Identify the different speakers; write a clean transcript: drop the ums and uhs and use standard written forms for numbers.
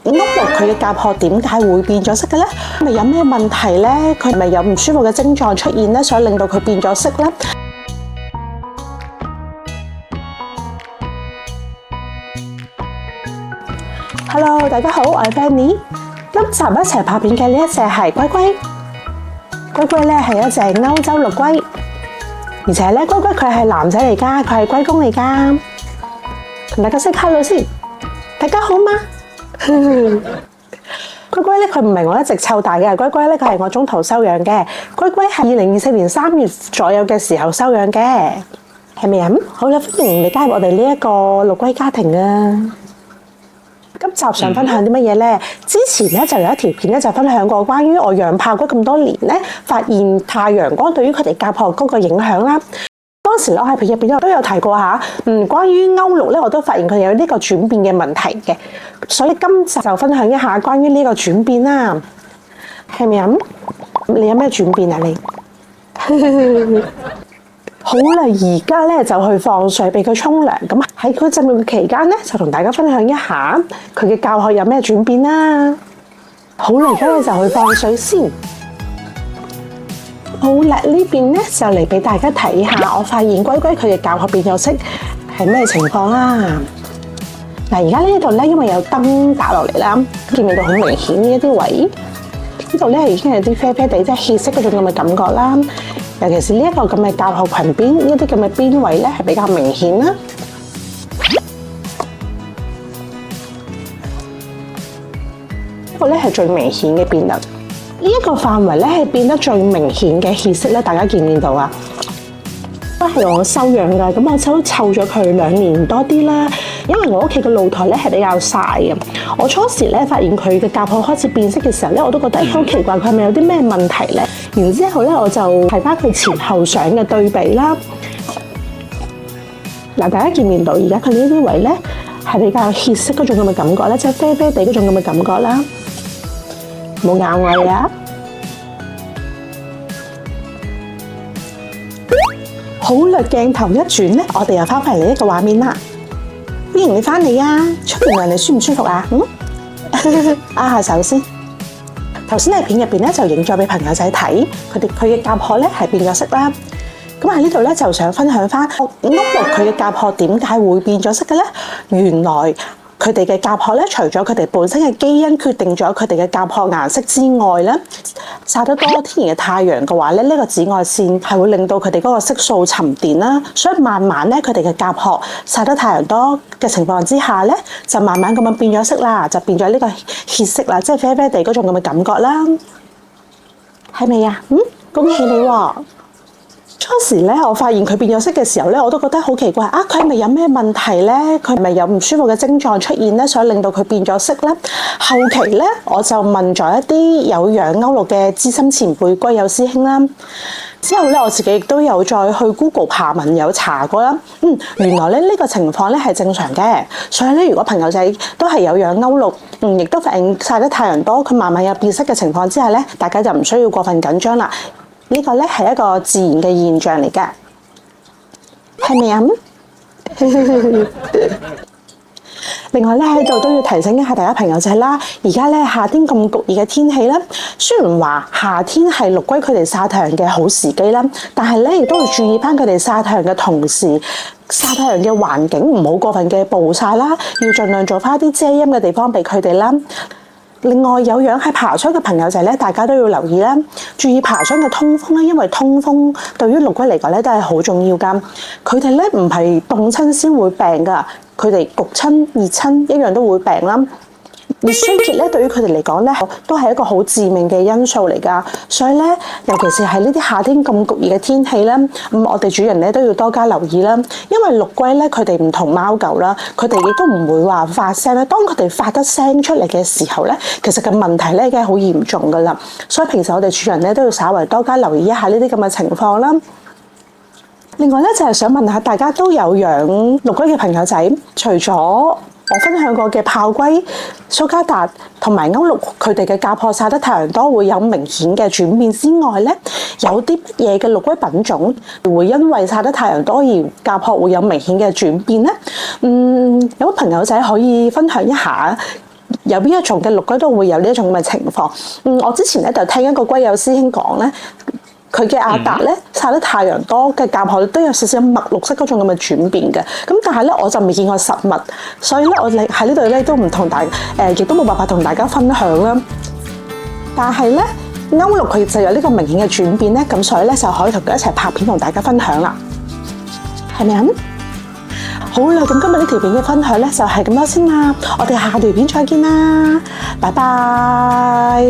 Speaker 1: 屋綠佢嘅甲殼點解會變咗色嘅咧？咪有咩問題咧？佢係咪有唔舒服嘅症狀出現咧，所以令到佢變咗色咧？Hello， 大家好，我係 Fanny。今集一齊拍片嘅呢一隻係龜龜。龜龜咧係一隻歐洲陸龜，而且咧龜龜佢係男仔嚟噶，佢係龜公嚟噶。同大家say hello先，大家好嗎？龜龜咧佢唔係我一直湊大嘅，龜龜咧佢係我中途收養嘅。龜龜係2024年3月左右嘅時候收養嘅，係咪啊？好啦，歡迎你加入我哋呢一個陸龜家庭啊！今集想分享啲乜嘢呢？之前咧就有一條片咧就分享過關於我養炮龜咁多年咧，發現太陽光對於佢哋甲殼嗰個影響啦。當時我喺片入邊都有提過下，關於歐陸咧，我都發現佢有呢個轉變嘅問題嘅，所以今集就分享一下關於呢個轉變啦。係咪啊？你有咩轉變啊？你？好啦，而家咧就去放水俾佢沖涼。咁喺佢浸浴嘅期間咧，就同大家分享一下佢嘅甲殼有咩轉變啦。好啦，而家咧就去放水先。好啦，呢邊咧就嚟俾大家睇下，我發現龜龜佢嘅甲殼變咗色係咩情況啦。嗱，而家呢度咧，因為有燈打落嚟啦，見唔見到好明顯呢一啲位？呢度咧已經係啲啡啡地，即係血色嗰種咁嘅感覺啦。尤其是呢一個咁嘅甲殼裙邊，呢啲咁嘅邊位咧係比較明顯啦。呢個咧係最明顯嘅變得，呢一個範圍咧係變得最明顯嘅血色咧，大家見唔見到啊？都係我收養㗎，咁我湊咗佢2年多啲啦。因為我屋企嘅露台咧係比較曬嘅，我初時咧發現佢嘅甲殼開始變色嘅時候咧，我都覺得好奇怪，佢係咪有啲咩問題咧？然之後咧，我就睇翻佢前後相嘅對比啦。嗱，大家見唔見到而家佢呢啲位咧係比較血色嗰種咁嘅感覺咧，即係啡啡地嗰種咁嘅感覺啦。冇咬我呀！好啦，鏡頭一轉咧，我哋又翻返嚟呢個畫面啦。歡迎你翻嚟啊！出完糧你舒唔舒服啊？握下手先。頭先喺片入邊咧就影咗俾朋友仔睇，佢嘅甲殼咧係變咗色啦。咁喺呢度咧就想分享翻屋陸佢嘅甲殼點解會變咗色嘅咧？原來佢哋嘅甲殼咧，除咗佢哋本身嘅基因決定咗佢哋嘅甲殼顏色之外咧，曬得多天然嘅太陽嘅話咧，呢個紫外線係會令到佢哋嗰個色素沉澱啦，所以慢慢咧佢哋嘅甲殼曬得太陽多嘅情況之下咧，就慢慢咁樣變咗色啦，就變咗呢個血色啦，即係啡啡地嗰種咁嘅感覺啦，係咪啊？恭喜你喎！初時咧，我發現佢變咗色嘅時候咧，我都覺得好奇怪啊！佢係咪有咩問題咧？佢係咪有唔舒服嘅症狀出現咧，所以令到佢變咗色咧？後期咧，我就問咗一啲有養歐陸嘅資深前輩龜友師兄啦。之後咧，我自己亦都有再去 Google 爬文有查過啦。原來咧呢個情況咧係正常嘅，所以咧如果朋友仔都係有養歐陸，亦都發現曬得太陽多，佢慢慢有變色嘅情況之下咧，大家就唔需要過分緊張啦。呢個咧係一個自然嘅現象嚟㗎，係咪啊？另外咧喺度都要提醒一下大家朋友仔啦，而家咧夏天咁焗熱嘅天氣啦，雖然話夏天係陸龜佢哋曬太陽嘅好時機啦，但係咧亦都要注意翻佢哋曬太陽嘅同時，曬太陽嘅環境唔好過分嘅暴曬啦，要盡量做翻啲遮陰嘅地方俾佢哋啦。另外有養喺爬箱嘅朋友仔咧，大家都要留意啦，注意爬箱嘅通風啦，因為通風對於陸龜嚟講咧都係好重要㗎。佢哋咧唔係凍親先會病㗎，佢哋焗親、熱親一樣都會病啦。熱衰竭咧對於佢哋嚟講咧都係一個好致命嘅因素嚟㗎，所以咧尤其是係呢啲夏天咁焗熱嘅天氣咧，我哋主人咧都要多加留意啦。因為陸龜咧佢哋唔同貓狗啦，佢哋亦都唔會話發聲咧。當佢哋發得聲出嚟嘅時候咧，其實個問題咧已經係好嚴重㗎啦。所以平時我哋主人咧都要稍為多加留意一下呢啲咁嘅情況啦。另外咧就係想問下大家都有養陸龜嘅朋友仔，除咗我分享過嘅炮龜、蘇加達同埋歐陸，佢哋嘅甲殼曬得太陽多會有明顯嘅轉變之外咧，有啲乜嘢嘅陸龜品種會因為曬得太陽多而甲殼會有明顯嘅轉變咧？有朋友仔可以分享一下有邊一種嘅綠龜都會有呢一種咁嘅情況。我之前咧就聽一個龜友師兄講咧，佢嘅阿達咧曬得太陽多嘅甲殼都有少少墨綠色嗰種咁嘅轉變嘅。咁但係咧我就未見過實物，所以咧我哋喺呢度咧都唔同大亦都冇辦法同大家分享啦。但係咧歐陸佢就有呢個明顯嘅轉變咧，咁所以咧就可以同佢一齊拍片同大家分享啦，係咪啊？好啦，咁今日呢條片嘅分享咧就係咁多先啦，我哋下條片再見啦，拜拜。